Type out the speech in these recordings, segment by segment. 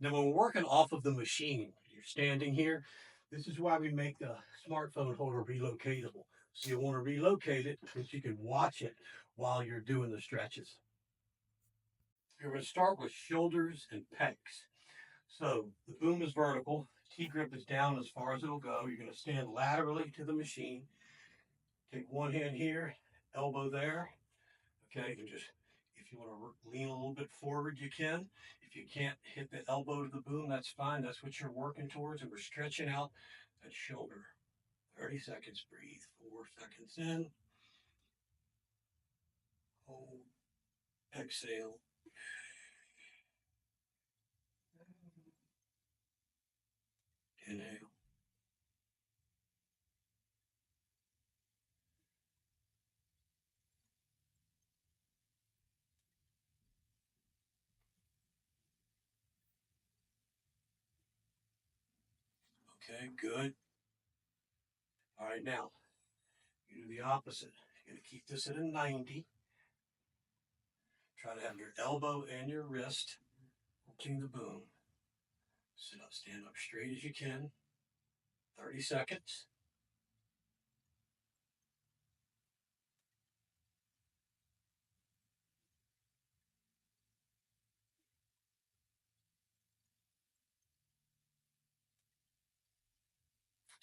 Now, when we're working off of the machine, you're standing here. This is why we make the smartphone holder relocatable. So you want to relocate it so you can watch it while you're doing the stretches. You're going to start with shoulders and pecs. So the boom is vertical, T-grip is down as far as it'll go. You're going to stand laterally to the machine. Take one hand here, elbow there. Okay, and just if you want to lean a little bit forward, you can. If you can't hit the elbow to the boom, that's fine. That's what you're working towards, and we're stretching out that shoulder. 30 seconds, breathe. 4 seconds in, hold, exhale. Inhale. Okay, good. All right, now you do the opposite. You're going to keep this at a 90. Try to have your elbow and your wrist holding the boom. Sit up, stand up straight as you can. 30 seconds.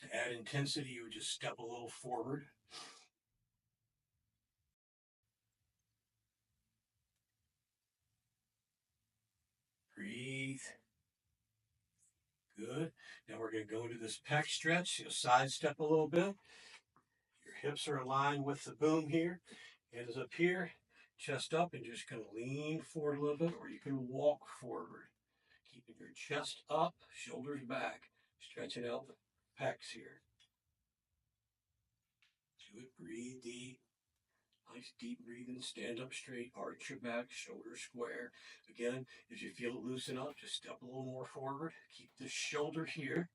To add intensity, you would just step a little forward. Breathe. Good. Now we're going to go into this pec stretch. You'll side step a little bit. Your hips are aligned with the boom here. Hands up here, chest up, and just going to lean forward a little bit, or you can walk forward. Keeping your chest up, shoulders back, stretching out the pecs here. Do it. Breathe deep. Nice deep breathing. Stand up straight. Arch your back. Shoulders square. Again, if you feel it loosen up, just step a little more forward. Keep the shoulder here.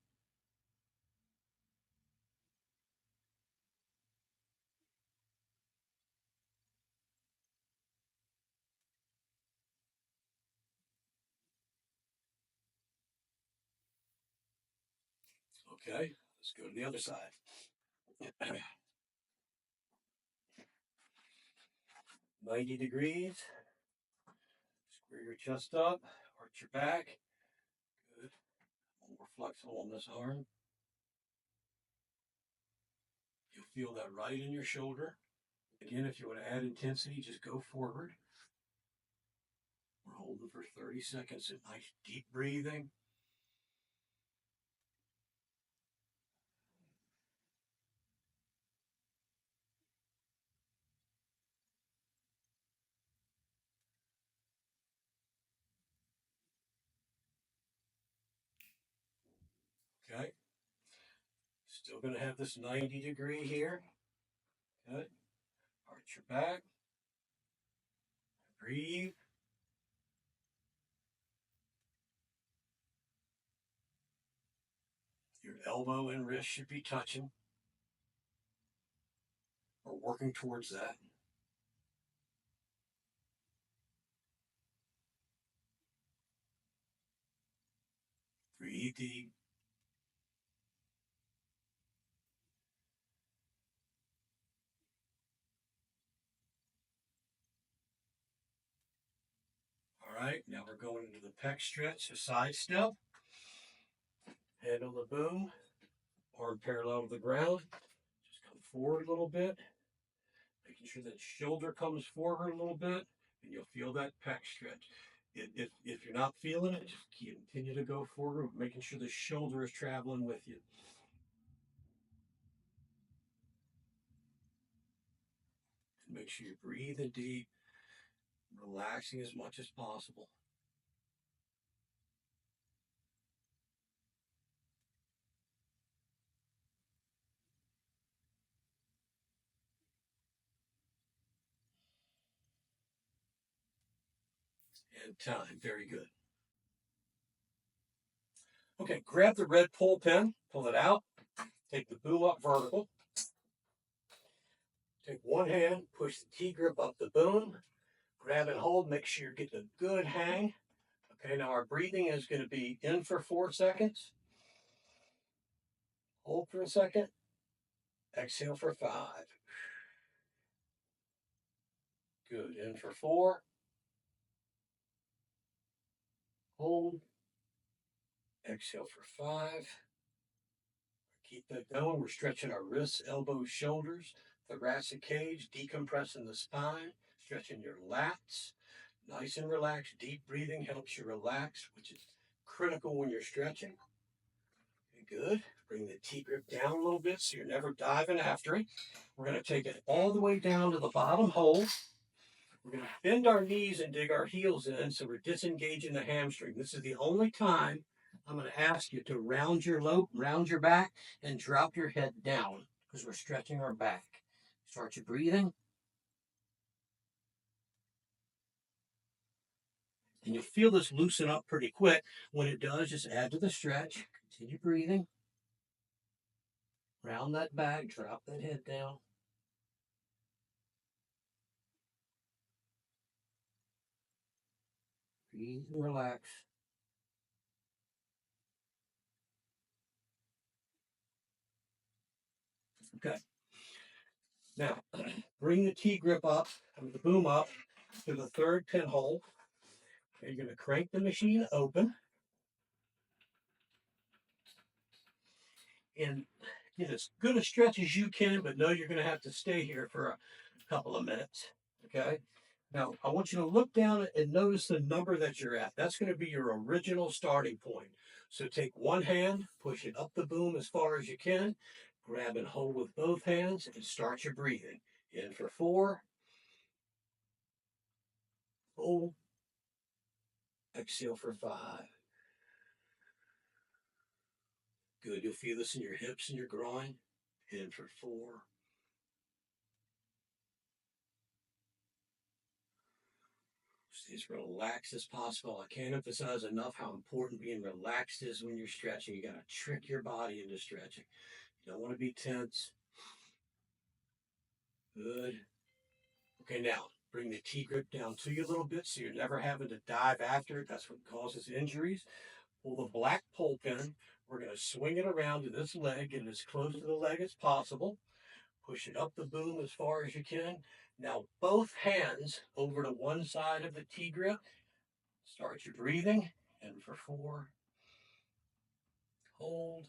Okay, let's go to the other side. 90 degrees. Square your chest up. Arch your back. Good. A little more flexible on this arm. You'll feel that right in your shoulder. Again, if you want to add intensity, just go forward. We're holding for 30 seconds. A nice deep breathing. Okay. Still going to have this 90 degree here. Good. Arch your back. Breathe. Your elbow and wrist should be touching or working towards that. Breathe deep. All right, now we're going into the pec stretch, a side step. Head on the boom, arm parallel to the ground. Just come forward a little bit, making sure that shoulder comes forward a little bit, and you'll feel that pec stretch. If you're not feeling it, just continue to go forward, making sure the shoulder is traveling with you. And make sure you're breathing deep, relaxing as much as possible. And time, very good. Okay, grab the red pull pin, pull it out, take the boom up vertical. Take one hand, push the T-grip up the boom, grab and hold, make sure you're getting a good hang. Okay, now our breathing is going to be in for 4 seconds, hold for a second, exhale for 5. Good. In for 4, hold, exhale for 5. Keep that going. We're stretching our wrists, elbows, shoulders, thoracic cage, decompressing the spine, stretching your lats. Nice and relaxed. Deep breathing helps you relax, which is critical when you're stretching. Okay, good. Bring the T grip down a little bit so you're never diving after it. We're going to take it all the way down to the bottom hold. We're going to bend our knees and dig our heels in so we're disengaging the hamstring. This is the only time I'm going to ask you to round your back, and drop your head down because we're stretching our back. Start your breathing. And you'll feel this loosen up pretty quick. When it does, just add to the stretch. Continue breathing. Round that back, drop that head down. Breathe and relax. Okay. Now, bring the T grip up, the boom up to the third pinhole. You're going to crank the machine open. And get as good a stretch as you can, but know you're going to have to stay here for a couple of minutes. Okay. Now, I want you to look down and notice the number that you're at. That's going to be your original starting point. So take one hand, push it up the boom as far as you can, grab and hold with both hands, and start your breathing. In for 4, hold, exhale for 5. Good. You'll feel this in your hips and your groin. In for 4. Stay as relaxed as possible. I can't emphasize enough how important being relaxed is when you're stretching. You got to trick your body into stretching. You don't want to be tense. Good. Okay, now bring the T grip down to you a little bit so you're never having to dive after it. That's what causes injuries. Pull the black pull pin. We're going to swing it around to this leg, get as close to the leg as possible. Push it up the boom as far as you can. Now both hands over to one side of the T grip. Start your breathing. In for 4. Hold.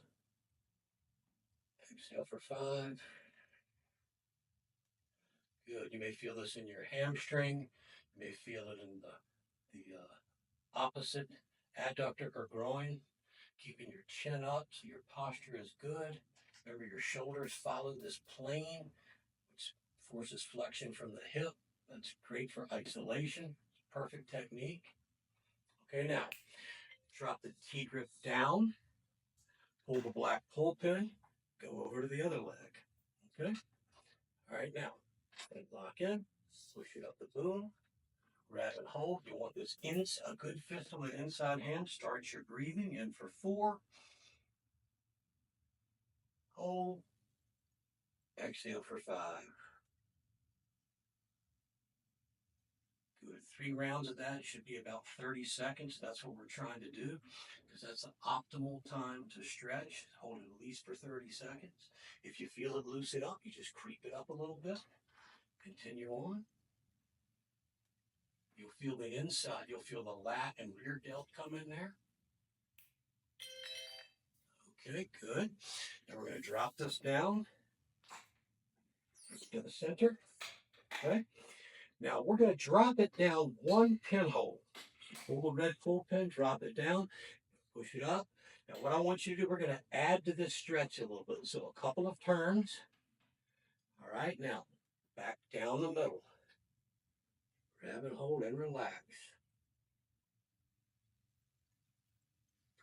Exhale for 5. Good. You may feel this in your hamstring. You may feel it in the opposite adductor or groin. Keeping your chin up so your posture is good. Remember, your shoulders follow this plane, which forces flexion from the hip. That's great for isolation. Perfect technique. Okay, now drop the T grip down. Pull the black pull pin. Go over to the other leg. Okay. All right, now lock in. Push it up the boom. Grab and hold. You want this a good fist on the inside hand. Start your breathing. In for 4. Hold. Exhale for 5. Good. 3 rounds of that. It should be about 30 seconds. That's what we're trying to do because that's the optimal time to stretch. Hold it at least for 30 seconds. If you feel it loosen up, you just creep it up a little bit. Continue on. You'll feel the inside. You'll feel the lat and rear delt come in there. Okay, good. Now we're going to drop this down to the center. Okay. Now we're going to drop it down one pinhole. Pull the red pull pin, drop it down, push it up. Now what I want you to do, we're going to add to this stretch a little bit. So a couple of turns. All right, now back down the middle. Grab and hold and relax.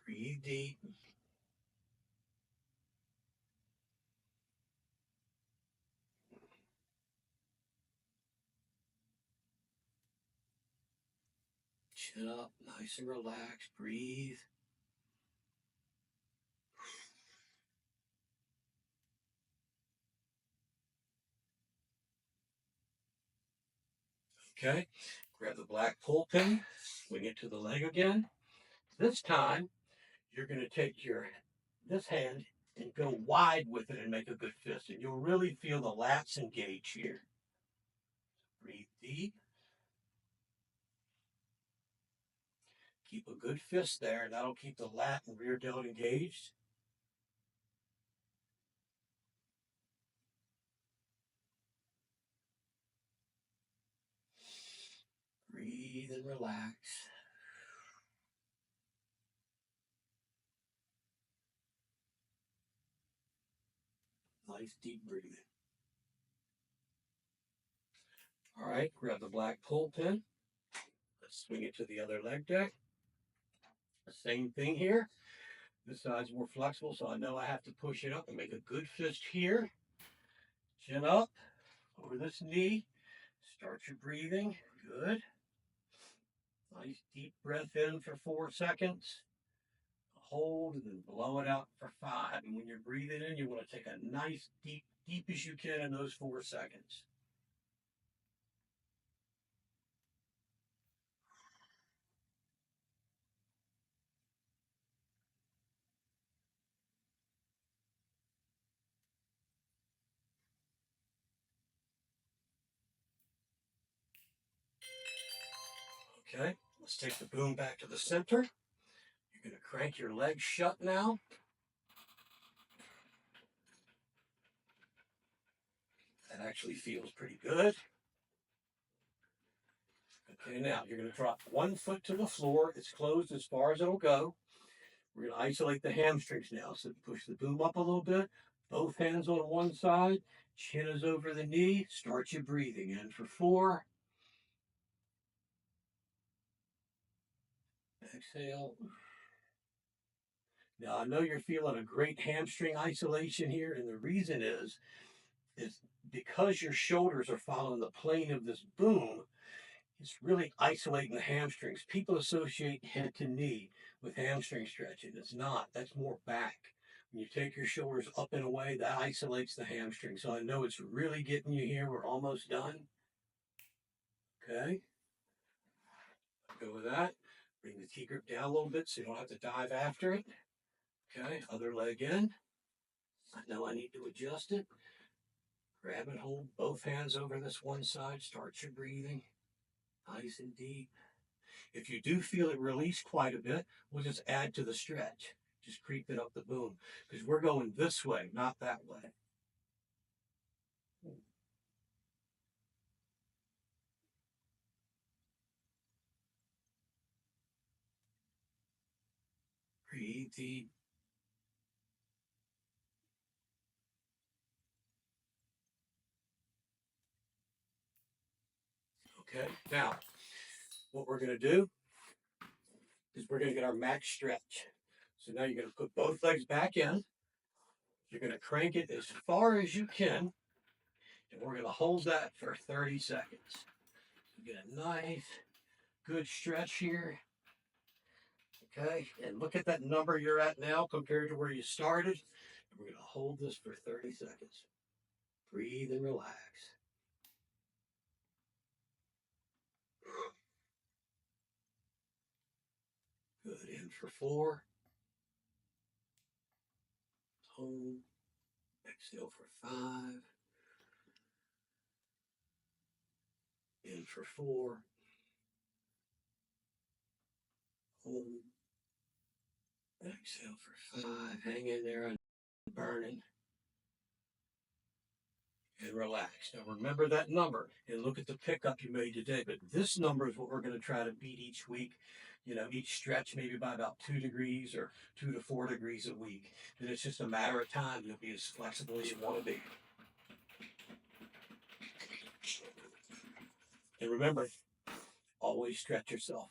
Breathe deep. Chin up, nice and relaxed. Breathe. Okay, grab the black pull pin, swing it to the leg again. This time, you're going to take this hand and go wide with it and make a good fist. And you'll really feel the lats engage here. Breathe deep. Keep a good fist there, and that'll keep the lat and rear delt engaged. Breathe and relax. Nice deep breathing. All right, grab the black pull pin. Let's swing it to the other leg deck. Same thing here. This side's more flexible, so I know I have to push it up and make a good fist here. Chin up over this knee. Start your breathing. Good. Nice deep breath in for 4 seconds. Hold and then blow it out for 5. And when you're breathing in, you want to take a nice deep as you can in those 4 seconds. Okay, let's take the boom back to the center. You're going to crank your legs shut now. That actually feels pretty good. Okay, now you're going to drop 1 foot to the floor. It's closed as far as it'll go. We're going to isolate the hamstrings now. So push the boom up a little bit. Both hands on one side. Chin is over the knee. Start your breathing in for 4. Exhale. Now, I know you're feeling a great hamstring isolation here, and the reason is because your shoulders are following the plane of this boom, it's really isolating the hamstrings. People associate head to knee with hamstring stretching. It's not. That's more back. When you take your shoulders up and away, that isolates the hamstring. So I know it's really getting you here. We're almost done. Okay. Go with that. Bring the T grip down a little bit so you don't have to dive after it. Okay, other leg in. I know I need to adjust it. Grab and hold both hands over this one side. Start your breathing. Nice and deep. If you do feel it release quite a bit, we'll just add to the stretch. Just creep it up the boom. Because we're going this way, not that way. Breathe deep. Okay, now what we're going to do is we're going to get our max stretch. So now you're going to put both legs back in. You're going to crank it as far as you can. And we're going to hold that for 30 seconds. So get a nice, good stretch here. Okay, and look at that number you're at now compared to where you started. And we're going to hold this for 30 seconds. Breathe and relax. Good. In for 4. Hold. Exhale for 5. In for 4. Hold. Exhale for 5. Hang in there and burning. And relax. Now remember that number and look at the pickup you made today. But this number is what we're going to try to beat each week. You know, each stretch maybe by about 2 degrees or 2 to 4 degrees a week. And it's just a matter of time. You'll be as flexible as you want to be. And remember, always stretch yourself.